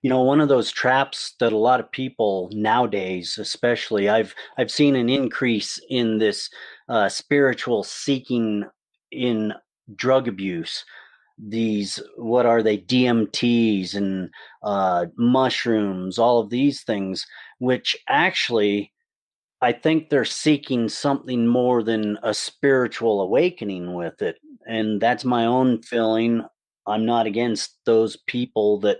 One of those traps that a lot of people nowadays, especially, I've seen an increase in this spiritual seeking in drug abuse. These, what are they, DMTs and mushrooms, all of these things, which actually I think they're seeking something more than a spiritual awakening with it. And that's my own feeling. I'm not against those people that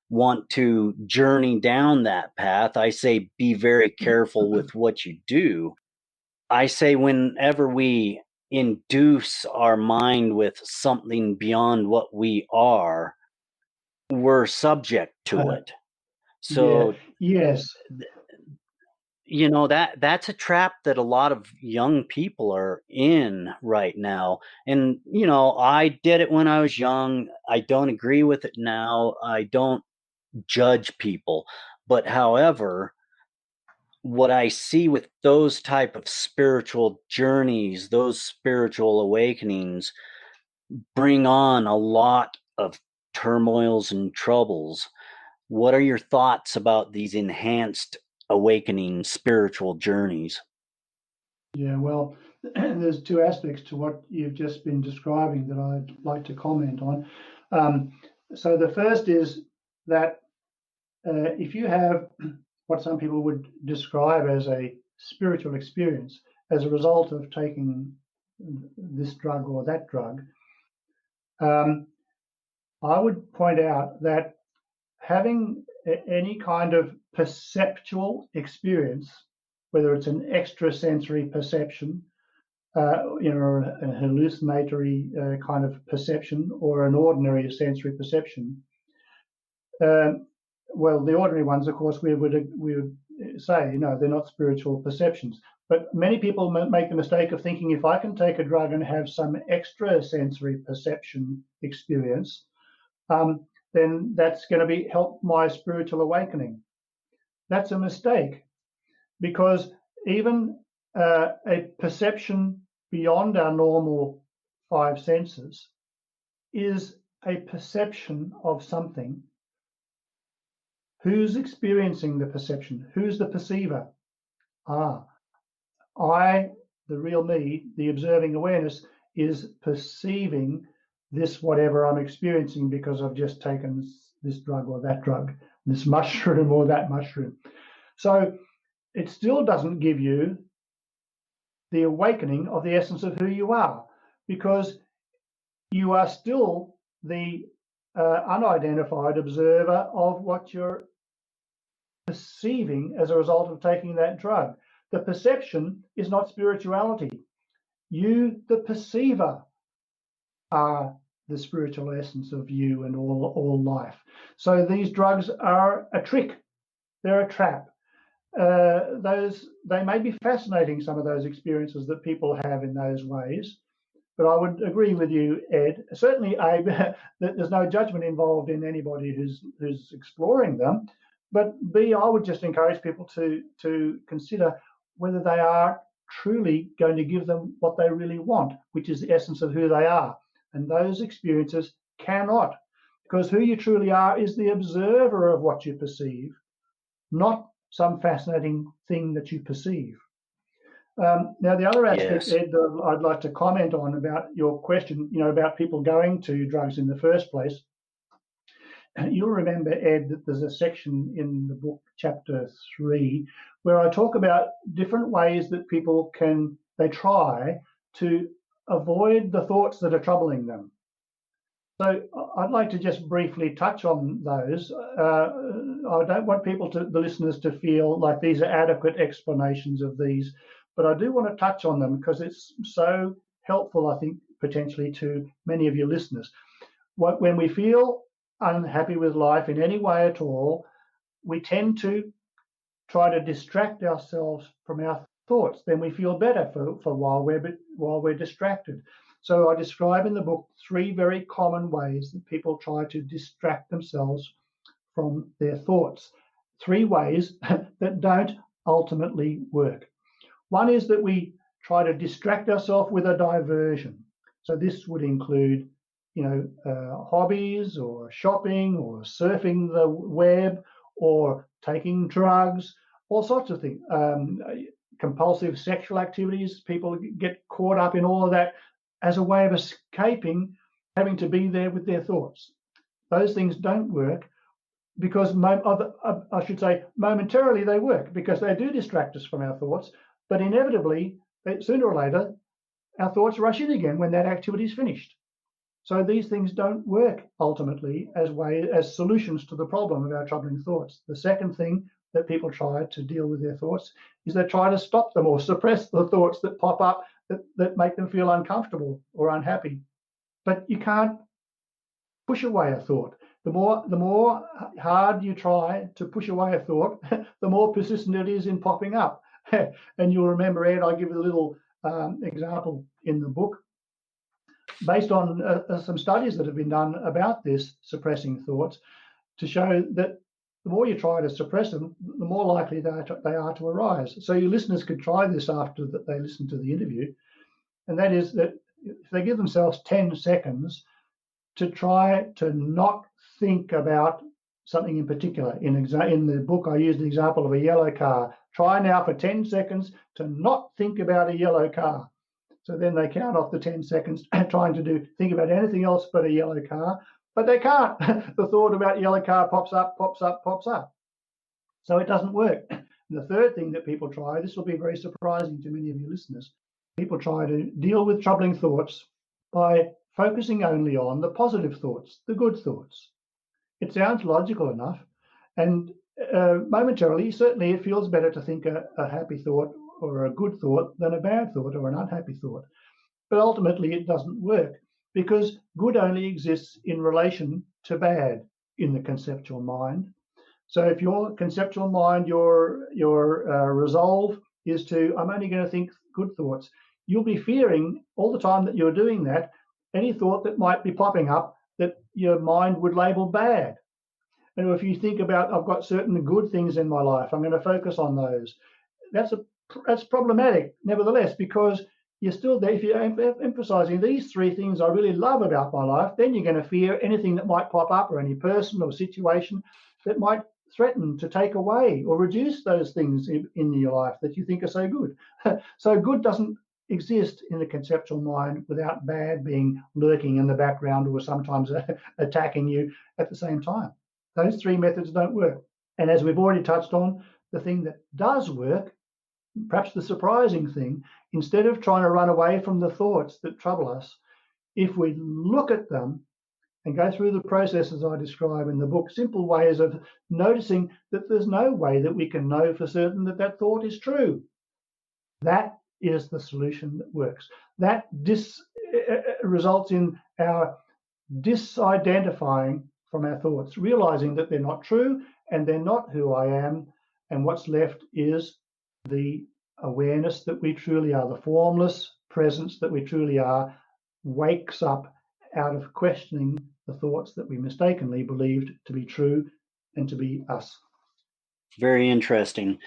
want to journey down that path. I say be very careful with what you do. I say whenever we induce our mind with something beyond what we are, we're subject to Uh, it. yeah, So, yes, that's a trap that a lot of young people are in right now. And I did it when I was young. I don't agree with it now. I don't judge people. But however, what I see with those type of spiritual journeys, those spiritual awakenings bring on a lot of turmoils and troubles. What are your thoughts about these enhanced awakening spiritual journeys? yeah. Well, there's two aspects to what you've just been describing that I'd like to comment on. Um, so the first is that if you have what some people would describe as a spiritual experience as a result of taking this drug or that drug, um, I would point out that having any kind of perceptual experience, whether it's an extrasensory perception, a hallucinatory kind of perception, or an ordinary sensory perception. Well, the ordinary ones, of course, we would say, they're not spiritual perceptions. But many people make the mistake of thinking if I can take a drug and have some extrasensory perception experience, um, then that's going to help my spiritual awakening. That's a mistake because even a perception beyond our normal five senses is a perception of something. Who's experiencing the perception? Who's the perceiver? Ah, I, the real me, the observing awareness, is perceiving this whatever I'm experiencing because I've just taken this drug or that drug, this mushroom or that mushroom. So it still doesn't give you the awakening of the essence of who you are because you are still the unidentified observer of what you're perceiving as a result of taking that drug. The perception is not spirituality. You, the perceiver, are the spiritual essence of you and all life. So these drugs are a trick. They're a trap. Those they may be fascinating, some of those experiences that people have in those ways. But I would agree with you, Ed. Certainly, that there's no judgment involved in anybody who's exploring them. But B, I would just encourage people to consider whether they are truly going to give them what they really want, which is the essence of who they are. And those experiences cannot, because who you truly are is the observer of what you perceive, not some fascinating thing that you perceive. Now, the other aspect, Yes. Ed, that I'd like to comment on about your question, about people going to drugs in the first place. You'll remember, Ed, that there's a section in the book, chapter 3, where I talk about different ways that people they try to avoid the thoughts that are troubling them. So I'd like to just briefly touch on those. I don't want the listeners to feel like these are adequate explanations of these, but I do want to touch on them because it's so helpful, I think, potentially to many of your listeners. When we feel unhappy with life in any way at all, we tend to try to distract ourselves from our thoughts. Then we feel better for while we're distracted. So I describe in the book 3 very common ways that people try to distract themselves from their thoughts. 3 ways that don't ultimately work. One is that we try to distract ourselves with a diversion. So this would include hobbies or shopping or surfing the web or taking drugs, all sorts of things. Compulsive sexual activities, people get caught up in all of that as a way of escaping having to be there with their thoughts. Those things don't work because, I should say, momentarily they work because they do distract us from our thoughts, but inevitably, sooner or later, our thoughts rush in again when that activity is finished. So these things don't work ultimately as solutions to the problem of our troubling thoughts. The second thing that people try to deal with their thoughts is they try to stop them or suppress the thoughts that pop up that make them feel uncomfortable or unhappy. But you can't push away a thought. The more hard you try to push away a thought, the more persistent it is in popping up. And you'll remember, Ed, I give a little example in the book based on some studies that have been done about this, suppressing thoughts, to show that the more you try to suppress them, the more likely they are to arise. So your listeners could try this after that they listen to the interview, and that is that if they give themselves 10 seconds to try to not think about something in particular. In the book, I used the example of a yellow car. Try now for 10 seconds to not think about a yellow car. So then they count off the 10 seconds trying to think about anything else but a yellow car, but they can't. The thought about yellow car pops up, pops up, pops up. So it doesn't work. And the third thing that people try, this will be very surprising to many of your listeners, people try to deal with troubling thoughts by focusing only on the positive thoughts, the good thoughts. It sounds logical enough, and momentarily, certainly it feels better to think a happy thought or a good thought than a bad thought or an unhappy thought. But ultimately it doesn't work because good only exists in relation to bad in the conceptual mind. So if your conceptual mind, your resolve is to, I'm only going to think good thoughts, you'll be fearing all the time that you're doing that, any thought that might be popping up that your mind would label bad. And if you think about, I've got certain good things in my life, I'm going to focus on those. That's problematic, nevertheless, because you're still there. If you're emphasizing these three things I really love about my life, then you're going to fear anything that might pop up or any person or situation that might threaten to take away or reduce those things in your life that you think are so good. So good doesn't exist in the conceptual mind without bad being lurking in the background or sometimes attacking you at the same time. Those three methods don't work. And as we've already touched on, the thing that does work, perhaps the surprising thing, instead of trying to run away from the thoughts that trouble us, if we look at them and go through the processes I describe in the book, simple ways of noticing that there's no way that we can know for certain that that thought is true. That is the solution that works. That results in our disidentifying from our thoughts, realizing that they're not true and they're not who I am, and what's left is the awareness that we truly are, the formless presence that we truly are, wakes up out of questioning the thoughts that we mistakenly believed to be true and to be us. Very interesting.